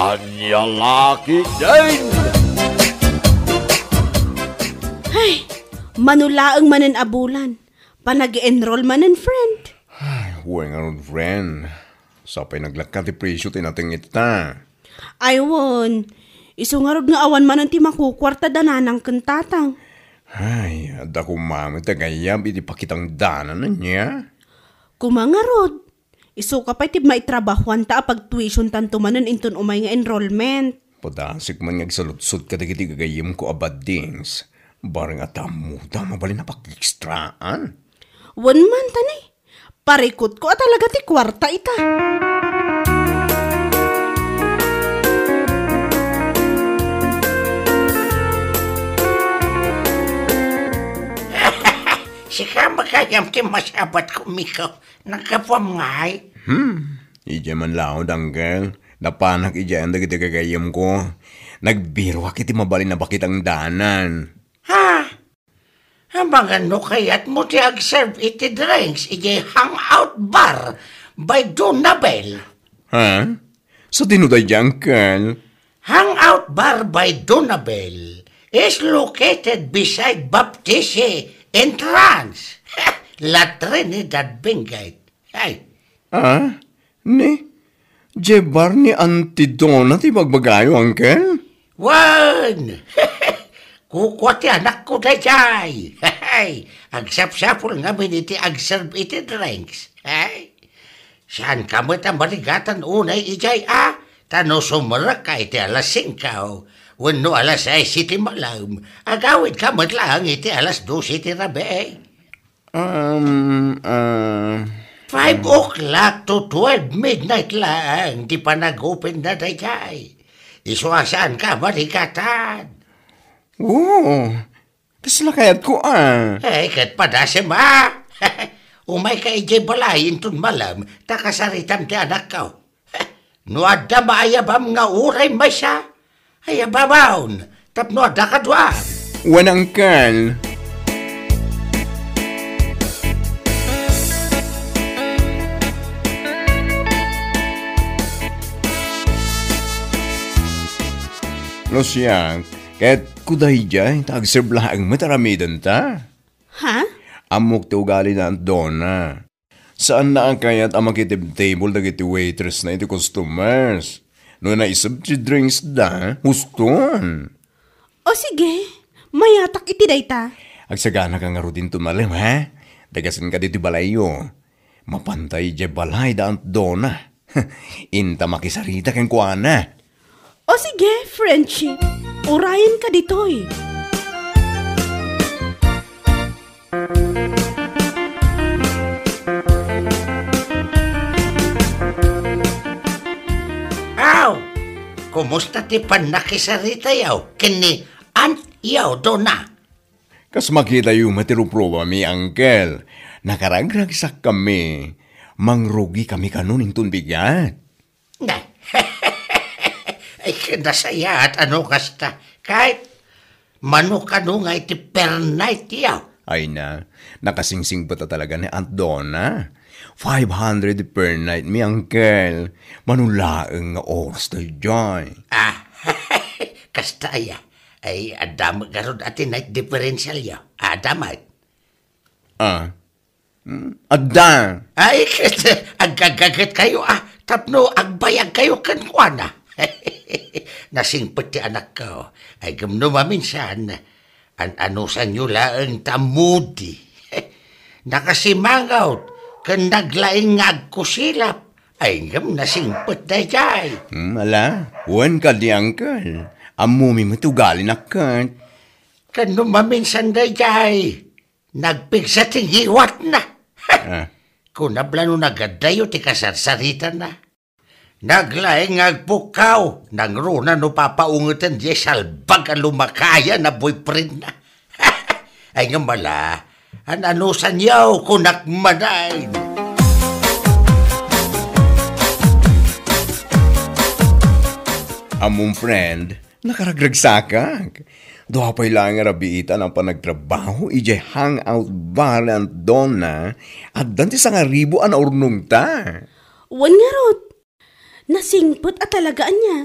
Anyalaki din! Ay, manulaang manan abulan. Panag-enroll manan, friend. Ay, huwag nga ron, friend. Sapay naglagkat ti presyo tinating ita. Aywan, isungarod nga awan manan ti makukwarta dananang kentatang. Ay, ada ko mami tagayab iti pakitang danan na niya. Kumangarod, iso ka pa iti maitrabahuan ta apag tuition tanto manan inton umay nga enrollment. Padasik man ngagsalutsot ka dagiti gagayim ko abadings. Barang atamu, tama bali na pag-extraan. Wan man tanay, parikot ko at talaga ti kwarta ita. Sika magkayam ti masabat kumiko. Nagkapwam ngay. Ija man laod, uncle. Napanak ija ang dagiti gagayim ko. Nagbirwak iti mabali na bakit ang danan. Ha? Mga no kayat mo ti ag-serve iti drinks iti hangout bar by Donabel. Ha? Sa tinuday di, uncle? Hangout bar by Donabel is located beside Baptiste entrance. La Trinidad Bingay. Ay. Ah? Ni? Jebar ni Auntie Donna ti bagbagayo, uncle? Wan! Kukwa ti anak ko na jay. Agsap-sapul nga miniti agserve iti drinks. Saan ka mo ta marigatan unay ijay Tano sumarak ka iti alas 5. Wano alas 6 iti malam. Agawid ka matlang iti alas 12 iti rabi. 5 o'clock to 12 midnight lang. Di pa nag-open na dayay. Isuasaan ka marigatan. Oo. Kasla kayat ko kat padasem Umay ka ijay balayin tun malam. Takasaritam ti anak ka. No adda maayabam nga uray may siya. Ayababaon. Tapno adda ka dwa. Wanang kan. No siya, kahit kuday dyan, tag-serve lang mataramidan ta. Ha? Amok ti ugali na ang dona. Saan na ang kayat ang makitib table dagiti waitress na iti customers? No naisab ti drinks da, huston. O sige, mayatak iti dayta. Agsagana ka nga rutin tumalim, ha? Dagasan ka diti balayo. Mapantay di balay da ang dona. Inta makisarita kang kuana. O sige, Frenchie, urayan ka ditoy. Kumusta ti panakisarita yaw? Kini Aunt yaw Donna. Kas makita yung matiruproba mi, uncle. Nakaragragsak kami. Mangrugi kami kanuning tunbigat. Ay kinasaya at ano kasta. Kahit mano kanu nga iti per night yaw. Ay na, nakasingsing pa talaga ni Aunt Donna. 500 per night mi, uncle. Manulaang nga oras na dyan. Kasta ya. Ay adam garod ati night differential yaw. Adamat. Adda. Ay agagagat kayo tapno agbayag kayo kankwana. Nasingpet ti anak ko. Ay gamno maminsan. Anusan nyo laang tamudi. Nakasimangaw. Kan naglaing ngagkusilap. Ay ngam nasingpet na jay. Ala, wan ka di, uncle. Amumi matugali na kat. Kan maminsan na jay. Nagpigsa ti hiwat na. Kung nablano nagadayo ti kasarsarita na. Naglaing ngagpukaw. Nangruna no papaungutan di salbag ang lumakaya na boyfriend na. Ay nga mala. Anusan yaw kunak manay. Among friend, nakaragragsakak. Doha pa'y lang rabiitan ang panagtrabaho ije hangout bar ang Donna at danti sa nga ribo ang urnong ta. Wan nga rod. Nasingpot at talagaan niya.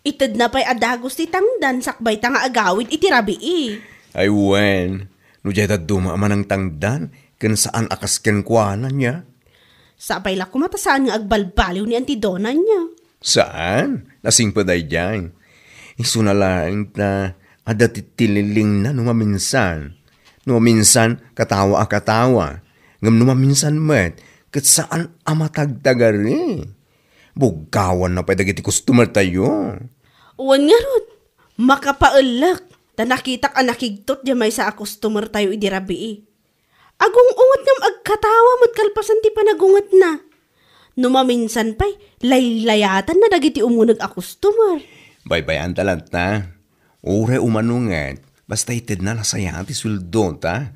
Ited na pa'y adagos ti tangdan sakbay ta nga agawid iti rabi Ay wen, no jayta duma man ang tangdan, kan saan akas kenkwanan niya? Sapay la kumatasaan nga agbalbaliw ni Antidona niya. Saan? Lasing pa day dyan. Isu na lang na adatitililing na numaminsan. Numaminsan, katawa. Ngam numaminsan met, kat saan amatagtagari. Bugawan na pa dagiti customer tayo. Uwan nga rod, makapaulak. Ta nakitak ang nakigtot di may sa customer tayo idirabi Agong ungat ngam agkatawa mo't kalpasan ti panagungat na. Numaminsan pa'y laylayatan na dagiti umunag a customer. Baybayan talant na. Ure umanungat, basta ited na nasayang ti suldo ta.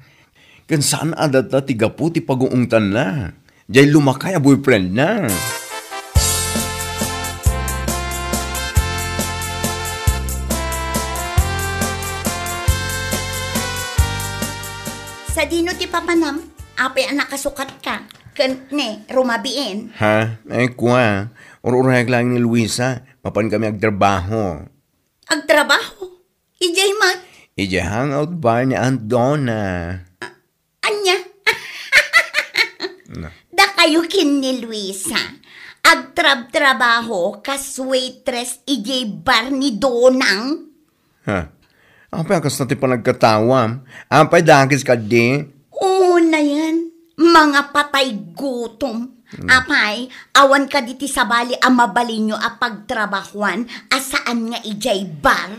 Kan saan adat na tigapu ti pag-uungtan na. Diyay lumakay a boyfriend na. Sa dino ti papanam, apay ang nakasukat ka. Kene, rumabiin. Ha? Ay kuha. Ururag lang ni Luisa. Mapan kami agtrabaho. Agtrabaho? Ijay mat. Ija hangout bar ni Antona. Anya? Da kayo kin ni Luisa. Agtrab-trabaho kas waitress ijay bar ni Donang. Ha? Apay akas natin pa nagkatawam. Apay dagis ka di. Oo na yan. Mga patay gutom. Apay, awan ka diti sabali ang mabalinyo a pagtrabahuan asaan nga ijay bar.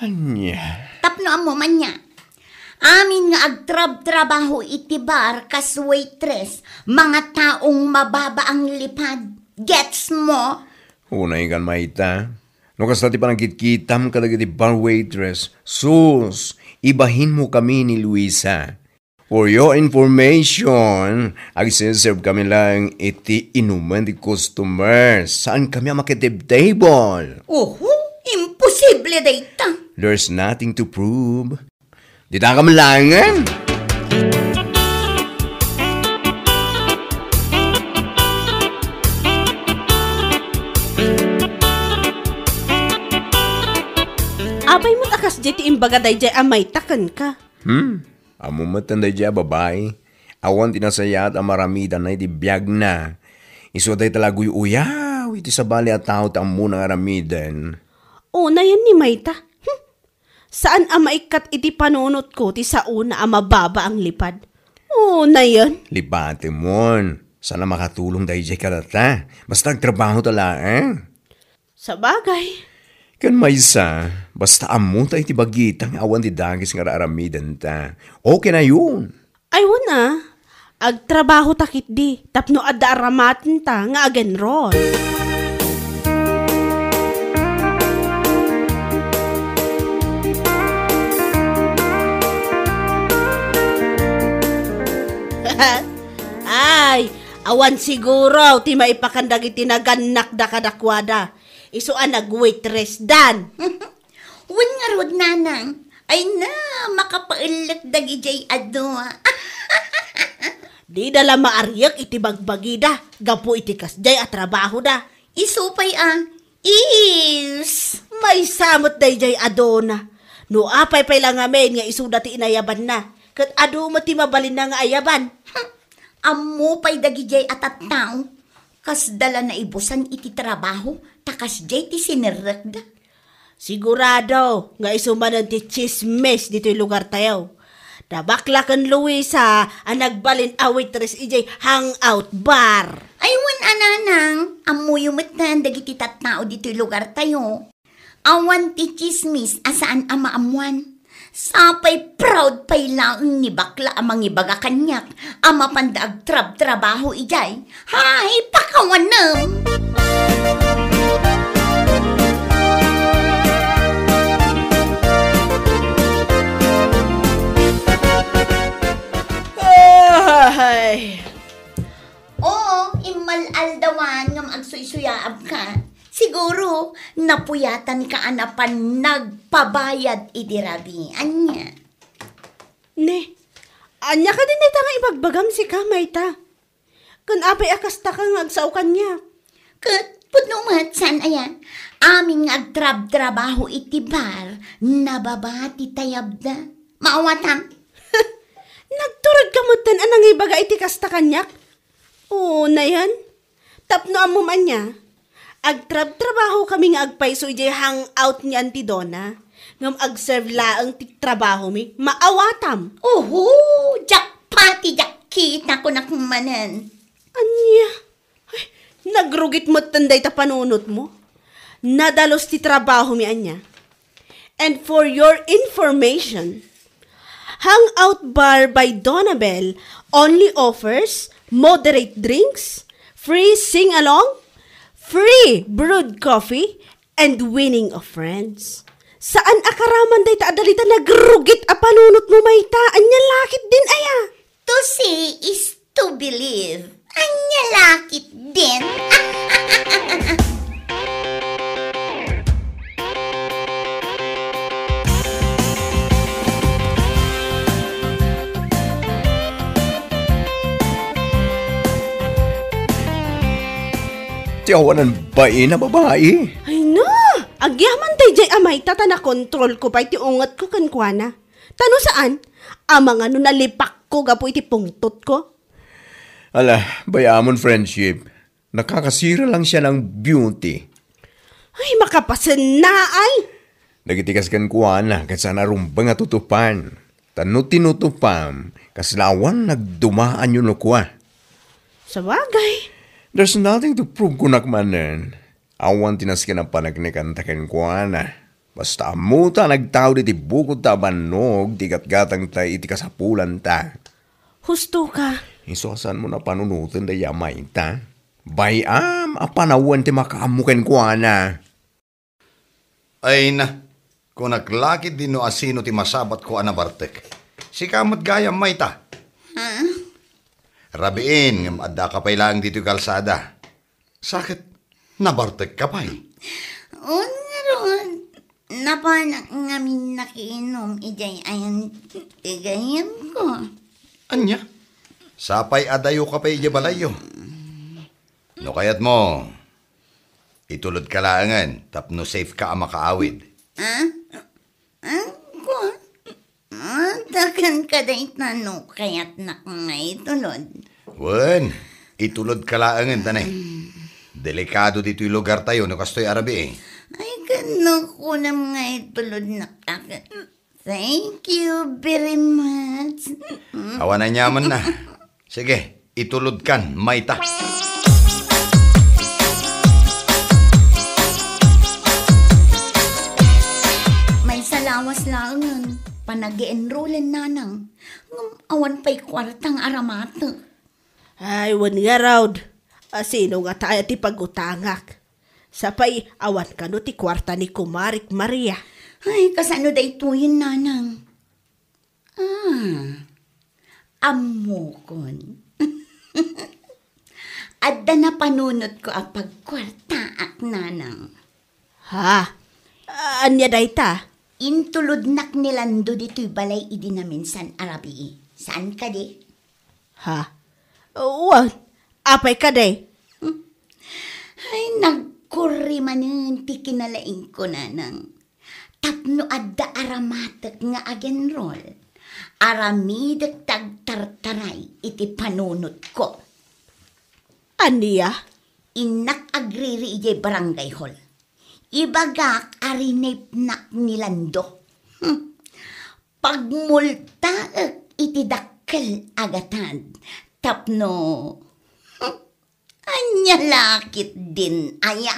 Anya? Tapno amo man niya. Amin nga agtrab-trabaho iti bar kas waitress, mga taong mababa ang lipad. Gets mo? Unay kan maita. No kas natin pa nagkitkitam ka iti bar waitress. Sus, ibahin mo kami ni Luisa. For your information, agsiserve kami lang iti inuman di customers. Saan kami ang makitib table? Imposible dayta. There's nothing to prove. Di ta kamalangan. Abay mo't akas jeti imbaga day jay amay takan ka. Amo matanda dya, babay. Awan tinasayat ang maramidan na iti biyag na. Iso day talagoy uyaw, iti sabali at tao ta muna nga aramidan. O na yan ni Mayta. Saan ang maikat iti panunot ko ti sa una ang mababa ang lipad? O na yan. Lipate mon. Sana makatulong day dya kadata. Basta agtrabaho tala, Sa bagay. Kan maysa, basta amo ta iti bagitang awan ti dagis nga aramidan ta. Okay na yun. Aywan na. Agtrabaho takit di. Tapno adda aramatin ta nga agenron. Ay, awan siguro ti maipakandag iti naganak da kadakwada. Isuan nag-waitress dan. Wan nga rod nanang. Ay na, makapailat dagi jay ado. Di dala maariyak iti bagbagida. Gapo iti kasjay at trabaho da. Isupay is. May samot day jay adona. No apay pay lang amin nga isuda ti inayaban na. Kat ado mo ti mabalin na nga ayaban. Amo pay dagi jay atatao. Kas dala na ibusan iti trabaho. Takas jay ti sinirrekda. Sigurado nga isumanan ti chismes dito yung lugar tayo. Nabaklakan Luisa ang nagbalin a waitress ijay hangout bar. Aywan ananang, amuyumit na dagiti tattao dito yung lugar tayo. Awan ti chismis asaan ama amuan. Sapay proud pay lang ni bakla amang ibaga kanyak. Ama pandaag trabaho ijay. Hay, pakawanam! Ay. Oo, imalaldawan ngam agsuy-suyaab ka. Siguro, napuyatan ka anapan nagpabayad idirabi. Anya? Ne, anya ka din ita nga ibagbagam si Kamayta. Kan apay akasta ka nga agsaw kanya. Kat Punumat, saan ayan? Aming agtrab-trabaho iti bar, nababati tayab da. Maawatam. Nagturod ka mo tan anang ibaga iti kasta kanyak? Oo na yan. Tapno ang man niya. Agtrab-trabaho kami nga agpaiso ijay hangout ni Auntie Donna. Ngam agserve laang ti trabaho mi, maawatam. Oho, jakpati kita ko nakmanan. Anya? Ay, nagrugit mo tanday ta panunot mo. Nadalos ti trabaho mi anya. And for your information, Hangout Bar by Donabel only offers moderate drinks, free sing-along, free brewed coffee, and winning of friends. Saan akaraman day ta adalita nagrugit a panunot mo mayta? Anya lakit din aya. To see is to believe. Anya lakit din. Tiyawanan ba na babae? Ay no, agyaman day jay amay tata na kontrol ko pa iti ungat ko kankwana. Tano saan? Amang ano nalipak ko gapo iti pungtot ko? Ala, bayamon friendship. Nakakasira lang siya ng beauty. Ay, makapasan na ay! Nagitikas kan kuana kat sana rumbang nga tutupan. Tano tinutupam, kaslawan nagdumaan yun kwa. Sa bagay. There's nothing to prove kunak manen. Awan tinaskin ang panagnikan taken kuana. Basta amuta nagtao di bukod ta banog, di gatgatang ta iti kasapulan ta. Husto ka. Isosan mo na panunutin da yamay ta. Bayam, apanawan ti makaamuken kuana. Ay na, kung naglakid din no asino ti masabat ko anabartek. Si kamot gayam may ta. Rabiin, ngam adda ka pa'y lang dito kalsada. Sakit, nabartek ka pa'y. O naroon, napanak ngamin nakiinom, ijay ayan tigayam ko. Anya? Sapay adayo ka pa'y balayo. No kayat mo, itulod ka laangan, tapno safe ka ang makaawid. Ako? Takan ka day tanong kaya't nakangay tulod. Wen, itulod ka laangan, tanay. Delikado dito yung lugar tayo, no kastoy arabi eh. Ay, gano ko na mga itulod na kakat. Thank you very much. Awa na nyaman na. Sige, itulod kan, may ta. May salawas lang nun. Panag-enrollan nanang. Awan pa'y kwartang aramata. Ay, wan nga raud. Sino nga tayo ti pag-utangak? Sapay, awan ka no ti kwarta ni Kumarik Maria. Ay, kasano day tuyin nanang? Amokon. Adda na panunot ko ang pagkwarta at nanang. Ha? Anya day ta? Intulod nak nilando dito'y balay idinaminsan arabi. Saan ka di? Ha? Wan, apay ka day? Ay, nagkuri manin ti kinalaing ko nanang. Tapno adda aramatek nga agenrol. Aramidek tagtartaray iti panunot ko. Aniya? Inak agriri ijay barangay hall. Ibagak arinip nak nilando. Pagmultaek iti dakkel agatan. Tapno, anya lakit din aya.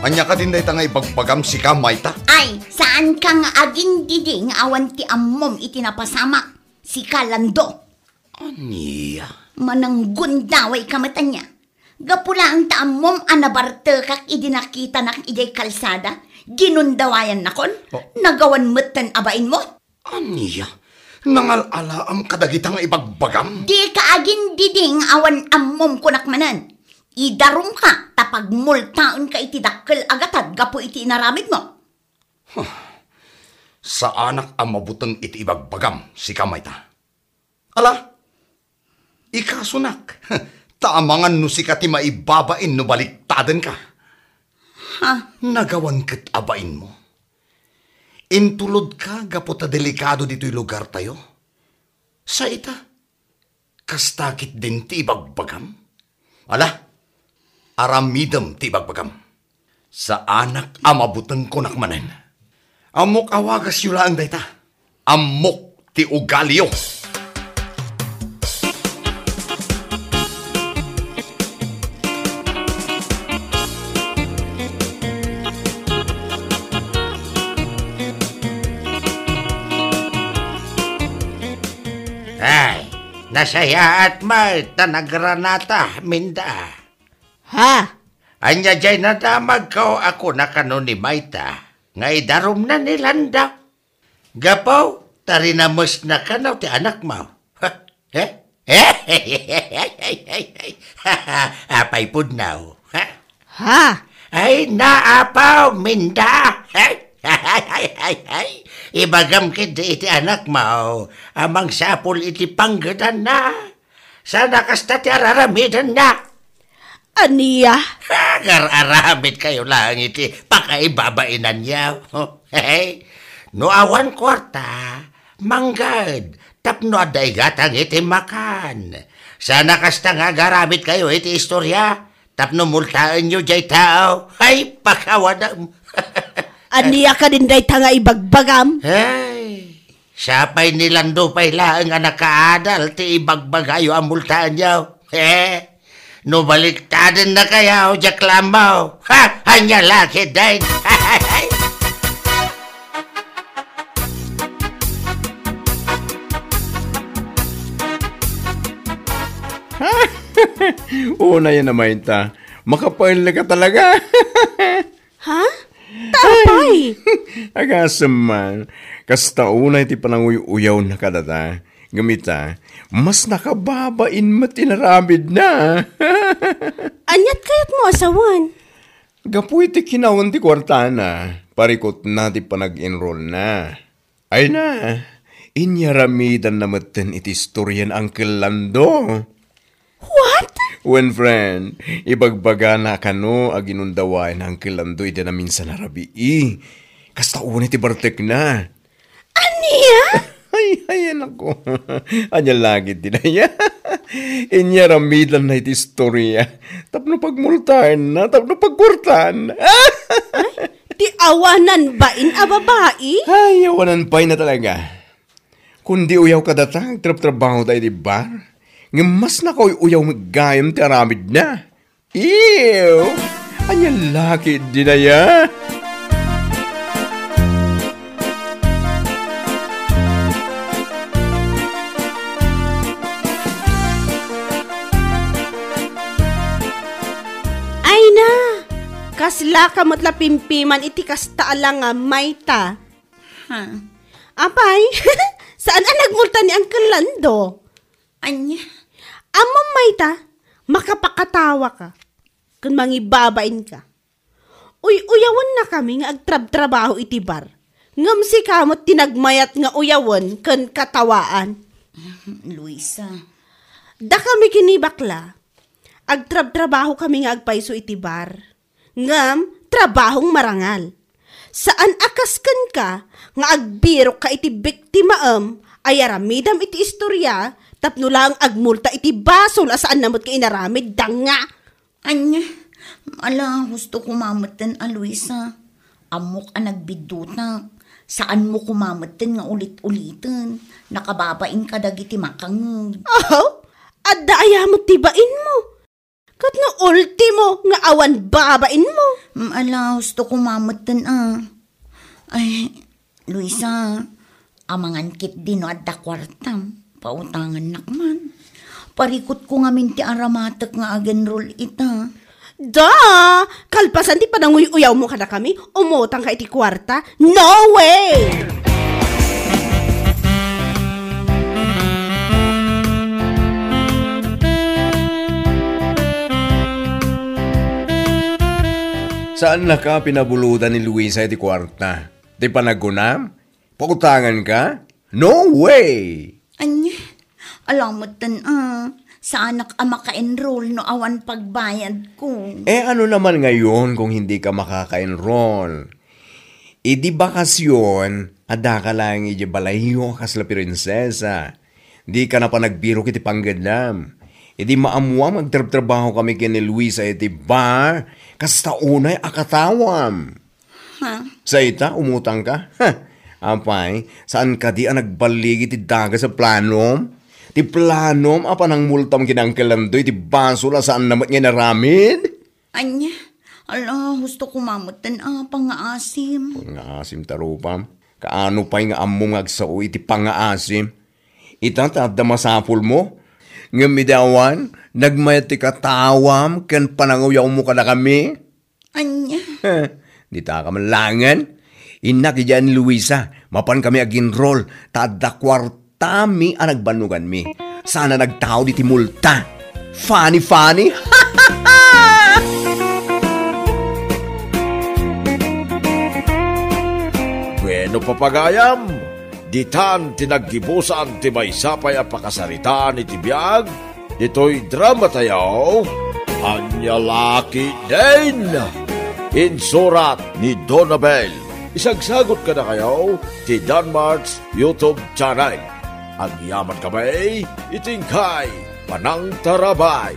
Anya ka din day tangay pagpagam si kamay ta. Ay, saan ka nga aging didi nga awan ti ammom itinapasamak? Si Kalando. Anya? Mananggun daway kamata niya. Gapula ang taamom anabarte kak idinakita nak ijay kalsada. Ginundawayan nakon. Nagawan metten abain mo. Anya? Nangalala ang kadagitang ipagbagam? Di ka aging didi nga awan ammom kunak manan. Idarum ka, tapag multaan ka iti dakkel agatad, gapo iti inaramid mo. Sa anak ang mabutang iti ibagbagam, si kamay ta. Ala, ikasunak. Taamangan no si kati maibabain no baliktaden ka. Ha? Nagawan kat abain mo. Intulod ka, gaputa delikado dito'y lugar tayo. Sa ita, kastakit din ti ibagbagam. Ala, aramidam ti ibagbagam. Sa anak amabutang kunakmanen. Amok awagas yula ang dayta. Amok ti ugalyo. Ay, nasaya at may tanagranata, minda. Ha? Anya jay nadamag ko ako na kano ni Mayta, nga idarom na nilanda. Gapaw, tarinamos na kanaw ti anak mo. Apay pudnaw. Ha? Ay, naapaw, minda. Ibagam kiti iti anak mo, amang sapul iti panggadan na. Sana kasta ti araramidan na. Aniya? Aramid kayo lang iti pakaibabainan niya. Hey, no awan kwarta, manggad, tapno aday gatang iti makan. Sana kasta nga garamid kayo iti istorya, tapno multaan nyo jay tao. Ay, pakawadam. Aniya ka din day tanga ibagbagam? Ay, sapay nilando pa'y laang nga nakaadal ti ibagbagayo ang multaan niyo. No baliktadan na kayaw, jaklamaw. Ha! Hanya laki din. Una yan naman ta. Makapail na ka talaga. Ha? Tapay! Agasam man. Kasta una iti pananguyaw na kadata. Gamita, mas nakababain mo tinaramid na. Anyat kayat mo asawan? Gapu iti kinawan ti kwartana. Parikot na ti panag-enroll na. Ay na, inyaramidan na maten iti istoryan Uncle Lando. What? When friend, ibagbaga na kano aginundawain Uncle Lando iti na minsan narabii. Kasta una ti bartek na. Aniya? Ay, ako. Anya lagi din na Inya ramidan na iti istorya. Tapno pagmultaan na, tapno pagkurtaan. Ti awanan ba in a babae? Ay, awanan pa na talaga. Kundi uyaw ka datang, trabaho tayo di bar. Nga mas na ko'y uyaw magayam ti aramid na. Ew! Anya lagi din na Kasla kamot la pimpiman iti kasta alang nga Mayta. Ha? Apay, saan ang nagmulta ni Uncle Lando? Anya? Amang Mayta, makapakatawa ka. Kung mangibabain ka. Uyawan na kami nga agtrab-trabaho iti bar. Ngam si kamot tinagmayat nga uyawan kan katawaan. Luisa. Da kami kinibakla. Agtrab-trabaho kami nga agpaiso iti bar. Ngam, trabahong marangal. Saan akaskan ka, nga agbiro ka iti biktimaam, ay aramidam iti istorya, tapno lang agmulta iti basol, asaan namot ka inaramid, danga. Anya, ala, gusto kumamatan a Luisa. Amok ang nagbidutak. Saan mo kumamatan nga ulit-ulitan? Nakababain ka dagiti makangod. Oh, adda ayamot tibain mo. Kat no ultimo nga awan babain mo. Ala, gusto kumamatan Ay, Luisa, amangan kit din no adda kwartam. Pautangan nakman. Parikot ko nga minti aramatak nga agenroll ita. Da! Kalpasan di pa nanguyaw mo ka na kami? Umutang ka iti kwarta? No way! Saan na ka pinabulutan ni Luisa iti kwarta? Di panagunam? Pautangan ka? No way! Anya, alamot sa anak maka-enroll no awan pagbayad ko. Ano naman ngayon kung hindi ka makaka-enroll? Di bakasyon, ada ka lang iti balayo kasla prinsesa. Di ka na pa nagbiro kiti panggadam. Di maamuam magtrabaho kami kini Luisa iti bar, kasta unay akatawam. Sa ita, umutang ka? Apay, saan ka di nagbaligi ti daga sa planom? Ti planom, apa nang multam kinangkalandoy, ti baso la saan namat nga naramid? Anya, gusto ko mamutan pangaasim. Pangaasim tarupam? Kaano pa'y nga among agsao iti pangaasim? Ita tada masapul mo? Nga midawan, nagmayat ti katawam, kan pananguyaw mo ka na kami? Anya? Di ta ka malangan? Inak iyan Luisa, mapan kami ag-enroll, tada kwartami ang nagbanugan mi. Sana nagtao di timulta. Funny! Bueno papagayam, ditan tinaggibusan ti maysapay a pakasaritaan iti biyag, dito'y drama tayo, Anyalaki din! Insurat ni Donabel. Isagsagot ka na kayo ti Danmarks YouTube channel. Ang yaman kamay, itingkay, panang tarabay.